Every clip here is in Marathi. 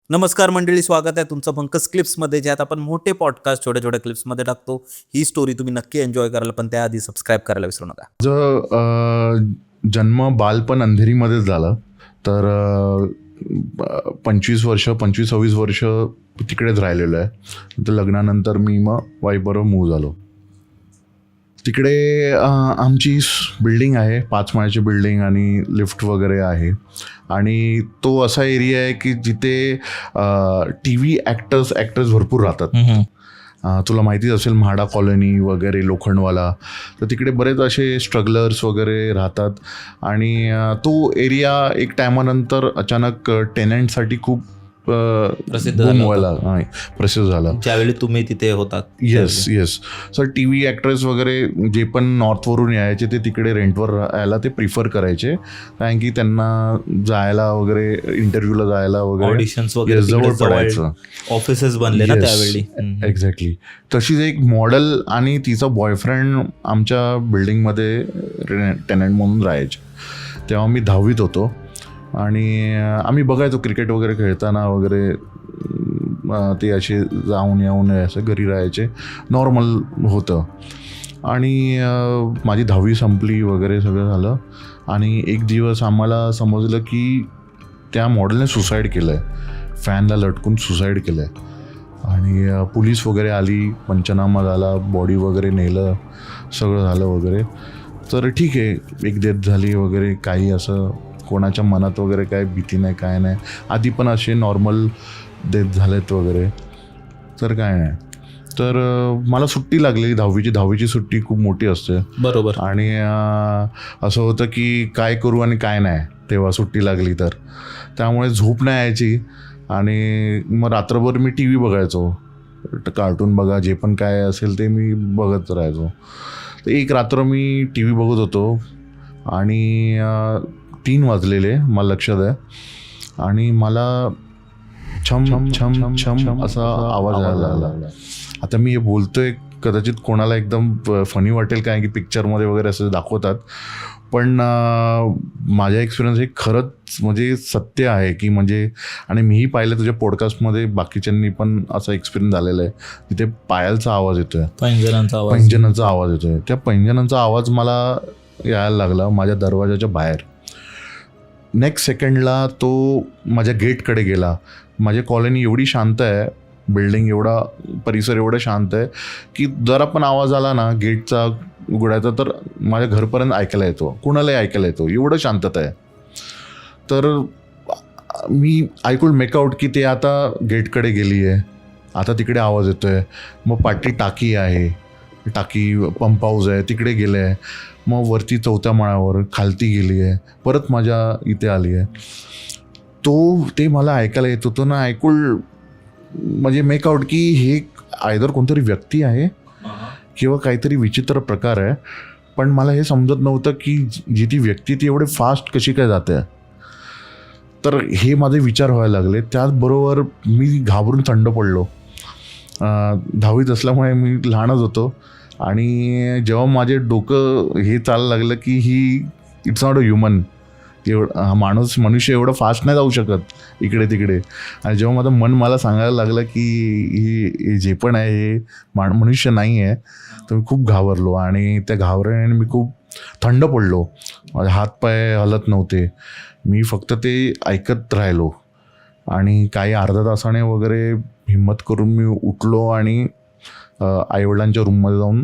नमस्कार मंडळी, स्वागत आहे तुमचं पंकज क्लिप्समध्ये, ज्यात आपण मोठे पॉडकास्ट छोट्या छोट्या क्लिप्समध्ये टाकतो. ही स्टोरी तुम्ही नक्की एन्जॉय कराल, पण त्याआधी सबस्क्राईब करायला विसरू नका. जन्म बालपण अंधेरीमध्येच झाला. तर 25-26 वर्ष तिकडेच राहिलेलो आहे. तर लग्नानंतर मी मग वाईफबरोबर मूव्ह झालो. तिकडे आमची बिल्डिंग आहे, 5 माळ्याची बिल्डिंग आणि लिफ्ट वगैरे आहे. आणि तो असा एरिया आहे की जिथे TV ॲक्टर्स भरपूर राहतात. तुला माहितीच असेल, म्हाडा कॉलनी वगैरे, लोखंडवाला. तर तिकडे बरेच असे स्ट्रगलर्स वगैरे राहतात. आणि तो एरिया एक टायमानंतर अचानक टेनंटसाठी खूप प्रसिद्ध झाला ज्यावेळी तुम्ही तिथे होतात. येस. सर TV ॲक्टर्स वगैरे जे पण नॉर्थवरून यायचे ते तिकडे रेंटवर राहायला ते प्रिफर करायचे, कारण की त्यांना जायला वगैरे, इंटरव्ह्यूला जायला वगैरे ऑडिशन्स वगैरे जवळ पडायचं. ऑफिसेस बनले ना त्यावेळी. एक्झॅक्टली. तशीच एक मॉडेल आणि तिचा बॉयफ्रेंड आमच्या बिल्डिंगमध्ये टेनंट म्हणून राहायचे. तेव्हा मी 10वीत होतो आणि आम्ही बघायचो क्रिकेट वगैरे खेळताना वगैरे. ते असे जाऊन येऊन असं घरी राहायचे, नॉर्मल होतं. आणि माझी 10वी संपली वगैरे सगळं झालं. आणि एक दिवस आम्हाला समजलं की त्या मॉडेलने सुसाईड केलं आहे, फॅनला लटकून सुसाईड केलं आहे. आणि पोलीस वगैरे आली, पंचनामा झाला, बॉडी वगैरे नेलं, सगळं झालं वगैरे. तर ठीक आहे, एक डेथ झाली वगैरे, काही असं कोणाच्या मनात वगैरे काय भीती नाही, काय नाही. आधी पण असे नॉर्मल डेथ झालेत वगैरे, तर काय नाही. तर मला सुट्टी लागली 10वीची सुट्टी खूप मोठी असते. बरोबर. आणि असं होतं की काय करू आणि काय नाही तेव्हा सुट्टी लागली तर. त्यामुळे झोप नाही यायची. आणि मग रात्रभर मी TV बघायचो, कार्टून बघा, जे पण काय असेल ते मी बघत राहायचो. तर एक रात्र मी TV बघत होतो आणि 3 वाजलेले, मला लक्षात आहे. आणि मला छम छम छम असा आवाज यायला लागला. आता मी हे बोलतोय, कदाचित कोणाला एकदम फनी वाटेल, काय की पिक्चरमध्ये वगैरे असं दाखवतात, पण माझ्या एक्सपिरियन्स हे खरंच म्हणजे सत्य आहे की म्हणजे. आणि मीही पाहिलं तुझ्या पॉडकास्टमध्ये, बाकीच्यांनी पण असा एक्सपिरियन्स झालेला आहे. तिथे पायलचा आवाज येतोय, पैंजणाचा आवाज येतोय. त्या पैंजणाचा आवाज मला यायला लागला माझ्या दरवाजाच्या बाहेर. नेक्स्ट सेकंडला तो माझ्या गेटकडे गेला. माझी कॉलनी एवढी शांत आहे, बिल्डिंग एवढा, परिसर एवढा शांत आहे की जरा पण आवाज आला ना गेटचा उघडायचा तर माझ्या घरपर्यंत ऐकायला येतो, कुणालाही ऐकायला येतो, एवढं शांतता आहे. तर मी आय कुड मेक आउट की ते आता गेटकडे गेली आहे, आता तिकडे आवाज येतो आहे. मग पाठी टाकी आहे, टाकी पंप हाऊस आहे, तिकडे गेले आहे. मग वरती 4थ्या माळ्यावर, खालती गेली आहे, परत माझ्या इथे आली आहे. ते मला ऐकायला येत होतं ना. ऐकून म्हणजे मेक आउट की हे आयदर कोणतरी व्यक्ती आहे किंवा काहीतरी विचित्र प्रकार आहे. पण मला हे समजत नव्हतं की जी ती व्यक्ती ती एवढे फास्ट कशी काय जाते. तर हे माझे विचार व्हायला लागले. त्याचबरोबर मी घाबरून थंड पडलो. 10वीत असल्यामुळे मी लहानच होतो. आणि जेव्हा माझे डोकं हे चालायला लागलं की इट्स नॉट अ ह्युमन, मनुष्य एवढं फास्ट नाही जाऊ शकत इकडे तिकडे. आणि जेव्हा माझं मन मला सांगायला लागलं की हे जे पण आहे हे मनुष्य नाही आहे, तर मी खूप घाबरलो. आणि त्या घाबरण्याने मी खूप थंड पडलो. माझे हातपाय हलत नव्हते, मी फक्त ते ऐकत राहिलो. आणि काही अर्धा तासाने वगैरे हिम्मत करून मी उठलो आणि आईवडिलांच्या रूममध्ये जाऊन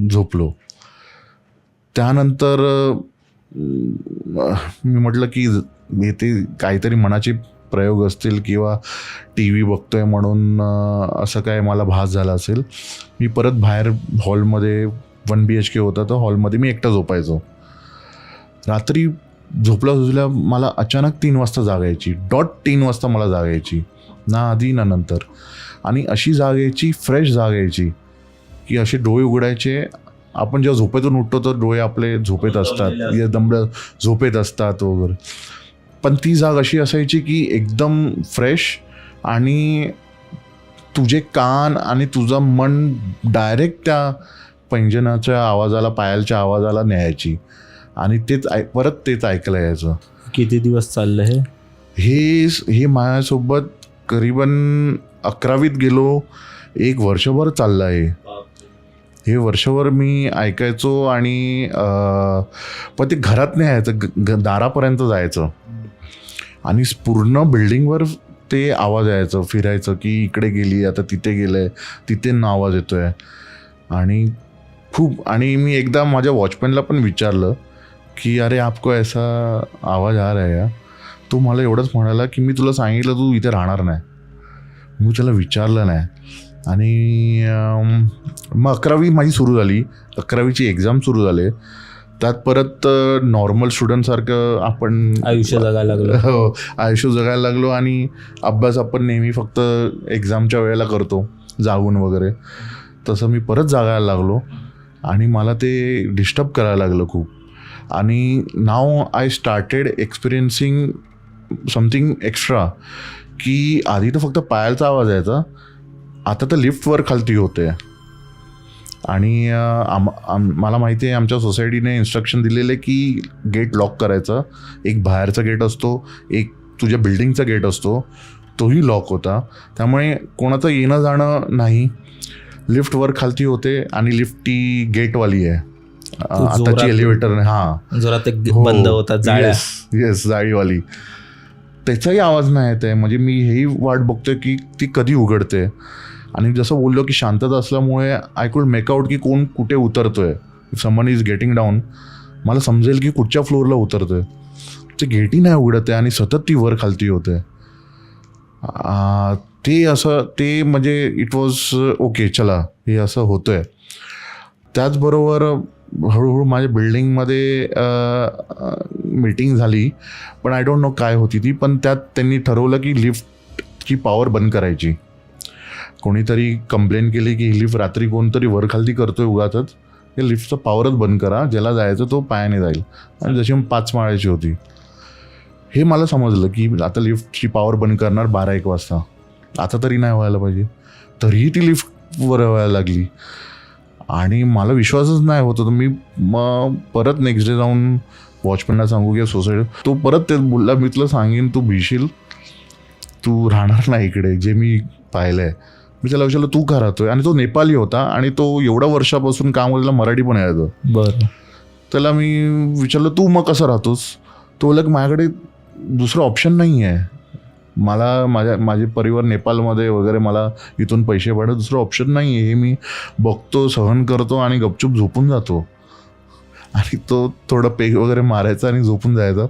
झोपलो. त्यानंतर मी म्हटलं की ते काहीतरी मनाचे प्रयोग असतील किंवा TV बघतोय म्हणून असं काय मला भास झाला असेल. मी परत बाहेर हॉलमध्ये, 1 BHK होता, तर हॉलमध्ये मी एकटा झोपायचो. रात्री झोपल्या मला अचानक 3 वाजता जाग यायची, डॉट 3 वाजता मला जाग यायची, ना आधी ना नंतर. आणि अशी जाग यायची, फ्रेश जाग यायची की असे डोळे उघडायचे. आपण जेव्हा झोपेतून उठतो तर डोळे आपले झोपेत असतात, दमल्या झोपेत असतात वगैरे. पण ती जाग अशी असायची की एकदम फ्रेश. आणि तुझे कान आणि तुझं मन डायरेक्ट त्या पैंजणाच्या आवाजाला, पायलच्या आवाजाला न्यायची. आणि परत तेच ऐकलं यायचं. किती दिवस चाललं हे? हे माझ्यासोबत करीबन 11वीत गेलो, 1 वर्षभर चाललं आहे हे वर्षभर मी ऐकायचो. आणि पण ते घरात नाही यायचं, दारापर्यंत जायचं आणि पूर्ण बिल्डिंगवर ते आवाज यायचं, फिरायचं की इकडे गेली, आता तिथे गेलंय, तिथे ना आवाज येतोय. आणि आणि मी एकदा माझ्या वॉचमॅनला पण विचारलं की अरे आपको ऐसा आवाज आ रहा है या. तो मला एवढंच म्हणाला की मी तुला सांगितलं तू इथे राहणार नाही. मी त्याला विचारलं नाही. आणि मग 11वी माझी सुरू झाली, 11वीची एक्झाम सुरू झाले. त्यात परत नॉर्मल स्टुडंटसारखं आपण आयुष्य जगायला लागलो. हो, आयुष्य जगायला लागलो. आणि अभ्यास आपण नेहमी फक्त एक्झामच्या वेळेला करतो जागून वगैरे, तसं मी परत जागायला लागलो. आणि मला ते डिस्टर्ब करायला लागलं खूप. आणि now I started experiencing something extra, की आधी तर फक्त पायाचा आवाज यायचा, आता तर लिफ्टवर खालती होते. आणि मला माहिती आहे आमच्या सोसायटीने इन्स्ट्रक्शन दिलेले की गेट लॉक करायचं. एक बाहेरचा गेट असतो, एक तुझ्या बिल्डिंगचा गेट असतो, तोही लॉक होता. त्यामुळे कोणाचं येणं जाणं नाही. लिफ्टवर खालती होते आणि लिफ्ट ती गेटवाली आहे, आताची एलिव्हेटर. हां, जोरात बंद होतात जाळ्या. येस, जाळीवाली. त्याचाही आवाज नाही येत आहे. म्हणजे मी हेही वाट बघतोय की ती कधी उघडते. आणि जसं बोललो की शांतता असल्यामुळे आय कुड मेकआउट की कोण कुठे उतरतोय. If someone is getting down, मला समजेल की कुठच्या फ्लोअरला उतरतोय. ते गेटही नाही उघडत आहे आणि सतत ती वर खालती होते. ते असं ते म्हणजे इट वॉज ओके, चला हे असं होतंय. त्याचबरोबर हळूहळू माझ्या बिल्डिंगमध्ये मीटिंग झाली, पण आय डोंट नो काय होती ती. पण त्यात त्यांनी ठरवलं की लिफ्टची पॉवर बंद करायची. कोणीतरी कंप्लेन केली की ही लिफ्ट रात्री कोणतरी वर खालती करतोय उगाचच, हे लिफ्टचा पॉवरच बंद करा, ज्याला जायचं तो पायाने जाईल. आणि जशी 5 माळ्याची होती. हे मला समजलं की आता लिफ्टची पॉवर बंद करणार 12-1 वाजता. आता तरी नाही व्हायला पाहिजे. तरीही ती लिफ्ट वर व्हायला लागली आणि मला विश्वासच नाही होत होता. मी मग परत नेक्स्ट डे जाऊन वॉचमॅनला सांगू की सोसायटी, तो परत तेच बोलला, मी तुला सांगेन तू भिशील, तू राहणार नाही इकडे, जे मी पाहिलं आहे. मी त्याला विचारलं तू का राहतोय. आणि तो नेपाली होता आणि तो एवढ्या वर्षापासून काम करायला मराठी पण यायचं. बरं. त्याला मी विचारलं तू मग कसं राहतोस. तो बोलला की माझ्याकडे दुसरं ऑप्शन नाही आहे. मला माझे परिवार नेपाळमध्ये वगैरे, मला इथून पैसे पाठवत दुसरं ऑप्शन नाही आहे. हे मी बघतो, सहन करतो आणि गपचूप झोपून जातो. आणि तो थोडं पेग वगैरे मारायचा आणि झोपून जायचा.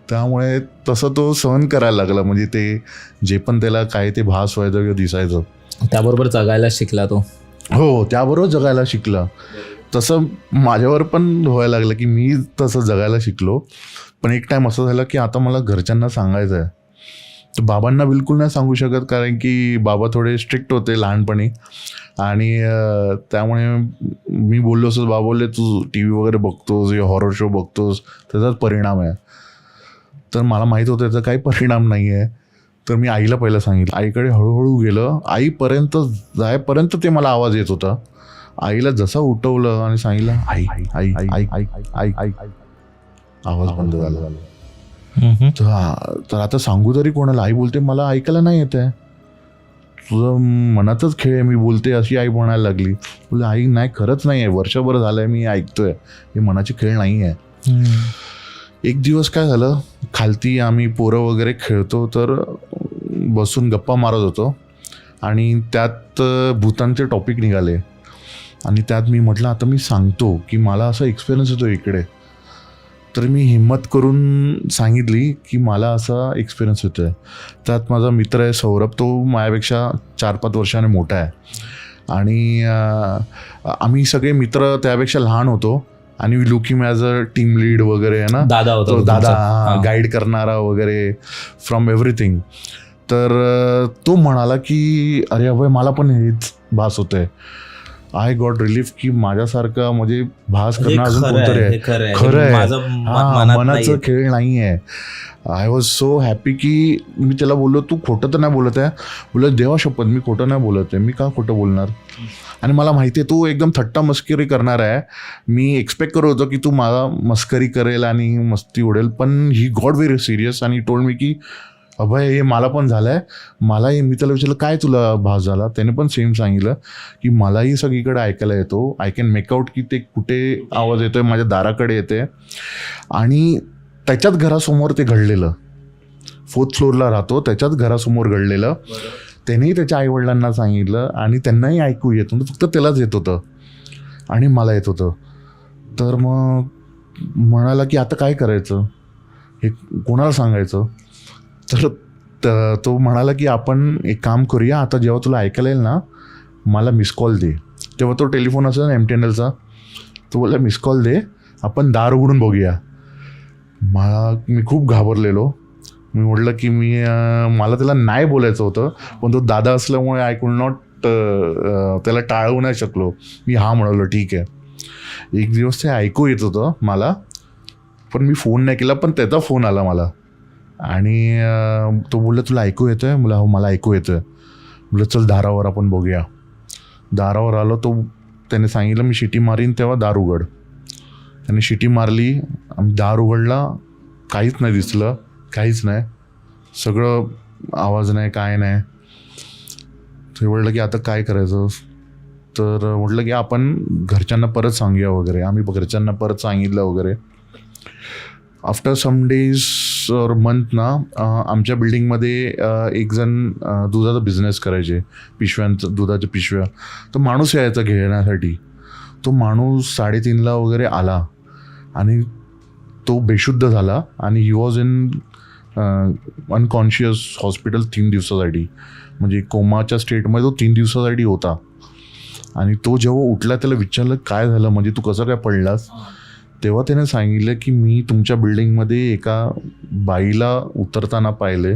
त्यामुळे तसं तो सहन करायला लागला. म्हणजे ते जे पण त्याला काय ते भास व्हायचं किंवा दिसायचं, त्याबरोबर जगायला शिकला तो. हो, त्याबरोबर जगायला शिकला. तसं माझ्यावर पण व्हायला लागलं की मी तसं जगायला शिकलो. पण एक टाईम असं झालं की आता मला घरच्यांना सांगायचं आहे. तर बाबांना बिलकुल नाही सांगू शकत, कारण की बाबा थोडे स्ट्रिक्ट होते लहानपणी. आणि त्यामुळे मी बोललो असं, बाबा बोलले तू टी व्ही वगैरे बघतोस, हॉरर शो बघतोस, त्याचाच परिणाम आहे. तर मला माहीत होतं त्याचा काही परिणाम नाही आहे. तर मी आईला पहिलं सांगितलं. आईकडे हळूहळू गेलं. आईपर्यंत जायपर्यंत ते मला आवाज येत होता. आईला जसं उठवलं आणि सांगितलं आई आई आई आई आई आई आई, आवाज बंद झाला. तर आता सांगू तरी कोणाला. आई बोलते मला ऐकायला नाही येत आहे, तुझं मनातच खेळ आहे. मी बोलते अशी आई म्हणायला लागली. बोलते आई नाही, खरंच नाही आहे, वर्षभर झालंय मी ऐकतोय, हे मनाचे खेळ नाही आहे. एक दिवस काय झालं, खालती आम्ही पोरं वगैरे खेळतो, तर बसून गप्पा मारत होतो आणि त्यात भूतांचे टॉपिक निघाले. आणि त्यात मी म्हटलं आता मी सांगतो की मला असा एक्सपिरियन्स येतो इकडे. तर मी हिम्मत करून सांगितली की मला असा एक्सपिरियन्स येतो आहे. त्यात माझा मित्र आहे सौरभ, तो माझ्यापेक्षा 4-5 वर्षाने मोठा आहे. आणि आम्ही सगळे मित्र त्यापेक्षा लहान होतो. आणि we look him as a team lead वगैरे आहे ना, दादा होता, दादा गाईड करणारा वगैरे फ्रॉम एव्हरीथिंग. तर तो म्हणाला की अरे अभय मला पण हेच भास होतंय. आय गॉट रिलीफ की माझ्यासारखा म्हणजे भास करणार अजून कोणतरी आहे. खरं आहे, मनाचं खेळ नाही आहे. आय वॉज सो हॅपी की मी त्याला बोललो तू खोटं तर नाही बोलत आहे. बोलत देवा शपथ मी खोटं नाही बोलत आहे, मी का खोटं बोलणार. आणि मला माहिती आहे तू एकदम थट्टा मस्करी करणार आहे. मी एक्सपेक्ट करत होतो की तू मला मस्करी करेल आणि मस्ती उडेल, पण ही गॉट व्हेरी सिरियस आणि टोल्ड मी की अभय हे मला पण झालंय, मलाही. मी त्याला विचारलं काय तुला भास झाला, त्याने पण सेम सांगितलं की मलाही सगळीकडे ऐकायला येतो. आय कॅन मेकआउट की ते कुठे आवाज येतोय, माझ्या दाराकडे येते. आणि त्याच्याच घरासमोर ते घडलेलं, 4th फ्लोअरला राहतो, त्याच्याच घरासमोर घडलेलं. त्यानेही त्याच्या आईवडिलांना सांगितलं आणि त्यांनाही ऐकू येत नव्हतं, फक्त त्यालाच येत होतं आणि मला येत होतं. तर मग म्हणाला की आता काय करायचं, हे कोणाला सांगायचं. तर तो म्हणाला की आपण एक काम करूया, आता जेव्हा तुला ऐकायला येईल ना मला मिस कॉल दे. तेव्हा तो टेलिफोन असेल ना MTNLचा, तो बोलला मिस कॉल दे, आपण दार उघडून बघूया. मी खूप घाबरलेलो. मी म्हटलं की मला त्याला नाही बोलायचं होतं, पण तो दादा असल्यामुळे आय कुड नॉट त्याला टाळवू नाही शकलो. मी म्हणालो ठीक आहे. एक दिवस ते ऐकू येत होतं मला, पण मी फोन नाही केला, पण त्याचा फोन आला मला आणि तो बोलला तुला ऐकू येतं आहे? मला हो मला ऐकू येतं आहे. बोललं चल दारावर आपण बघूया. दारावर आलो, त्याने सांगितलं मी शिटी मारीन तेव्हा दार उघड. त्याने शिटी मारली, आम्ही दार उघडला, काहीच नाही दिसलं, काहीच नाही, सगळं आवाज नाही, काय नाही. ते म्हटलं की आता काय करायचं. तर म्हटलं की आपण घरच्यांना परत सांगूया वगैरे. आम्ही घरच्यांना परत सांगितलं वगैरे. आफ्टर सम डेज और मंथ ना आमच्या बिल्डिंगमध्ये एक जण दुधाचा बिझनेस करायचे, दुधाच्या पिशव्या. तो माणूस यायचा घेण्यासाठी. तो माणूस 3:30ला वगैरे आला आणि तो बेशुद्ध झाला आणि he was in unconscious hospital 3 दिवसासाठी. म्हणजे कोमाच्या स्टेटमध्ये तो 3 दिवसासाठी होता. आणि तो जेव्हा उठला त्याला विचारलं काय झालं, म्हणजे तू कसं काय पडलास. तेव्हा त्याने सांगितलं की मी तुमच्या बिल्डिंगमध्ये एका बाईला उतरताना पाहिले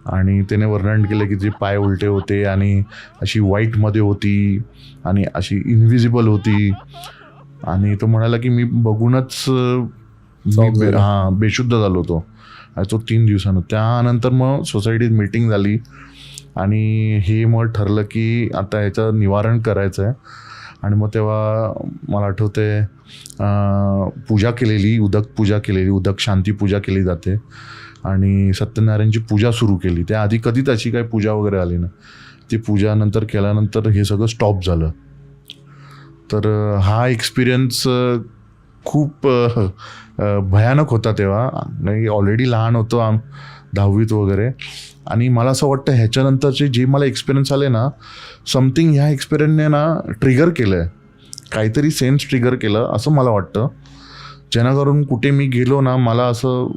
आणि त्याने वर्णन केलं की जे पाय उलटे होते आणि अशी व्हाईटमध्ये होती आणि अशी इनव्हिजिबल होती. आणि तो म्हणाला की मी बघूनच बेशुद्ध झालो होतो. आणि तो 3 दिवसानं. त्यानंतर मग सोसायटीत मीटिंग झाली आणि हे मग ठरलं की आता ह्याचं निवारण करायचं आहे. आणि मग तेव्हा मला आठवते पूजा केलेली, उदक शांती पूजा केली जाते आणि सत्यनारायणची पूजा सुरू केली. त्याआधी कधीच अशी काही पूजा वगैरे आली ना. ती पूजा नंतर केल्यानंतर हे सगळं स्टॉप झालं. तर हा एक्सपिरियन्स खूप भयानक होता तेव्हा. नाही ऑलरेडी लहान होतो 10वीत वगैरे. आणि मला असं वाटतं ह्याच्यानंतरचे जे मला एक्सपिरियन्स आले ना, समथिंग ह्या एक्सपिरियन्सने ना ट्रिगर केलं आहे, काहीतरी सेन्स ट्रिगर केलं असं मला वाटतं. जेणेकरून कुठे मी गेलो ना मला असं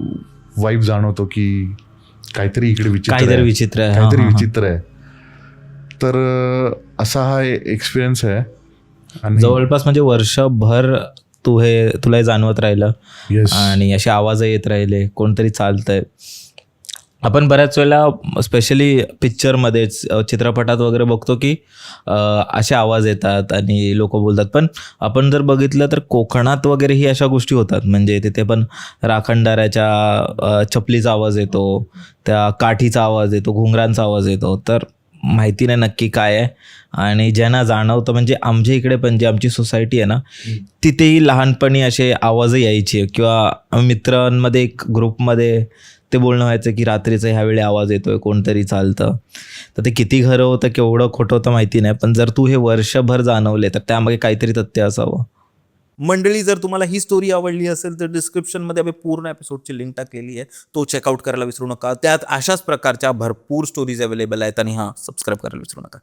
वाईब जाणवतो की काहीतरी इकडे विचित्र आहे. तर असा हा एक्सपिरियन्स आहे. आणि जवळपास म्हणजे वर्षभर तुला हे जाणवत राहिलं. आणि असे आवाज येत राहिले, कोणतरी चालतंय. आपण बऱ्याच वेळेला स्पेशली पिक्चरमध्येच, चित्रपटात वगैरे बघतो की असे आवाज येतात आणि लोक बोलतात. पण आपण जर बघितलं तर कोकणात वगैरे ही अशा गोष्टी होतात. म्हणजे तिथे पण राखणदाराच्या चपलीचा आवाज येतो, त्या काठीचा आवाज येतो, घुंगरांचा आवाज येतो. तर माहिती नाही नक्की काय आहे. आणि ज्यांना जाणवतं, म्हणजे आमच्या इकडे पण जी आमची सोसायटी आहे ना, तिथेही लहानपणी असे आवाज यायचे किंवा मित्रांमध्ये एक ग्रुपमध्ये ते बोलणं व्हायचं की रात्रीचं ह्यावेळी आवाज येतोय, कोणतरी चालतं. तर ते किती खरं होतं, केवढं खोटं होतं माहिती नाही. पण जर तू हे वर्षभर जाणवले तर त्यामागे काहीतरी तथ्य असावं. मंडळी, जर तुम्हाला ही स्टोरी आवडली असेल तर डिस्क्रिप्शनमध्ये आम्ही पूर्ण एपिसोडची लिंक टाकलेली आहे, तो चेकआउट करायला विसरू नका. त्यात अशाच प्रकारच्या भरपूर स्टोरीज अवेलेबल आहेत. आणि सबस्क्राईब करायला विसरू नका.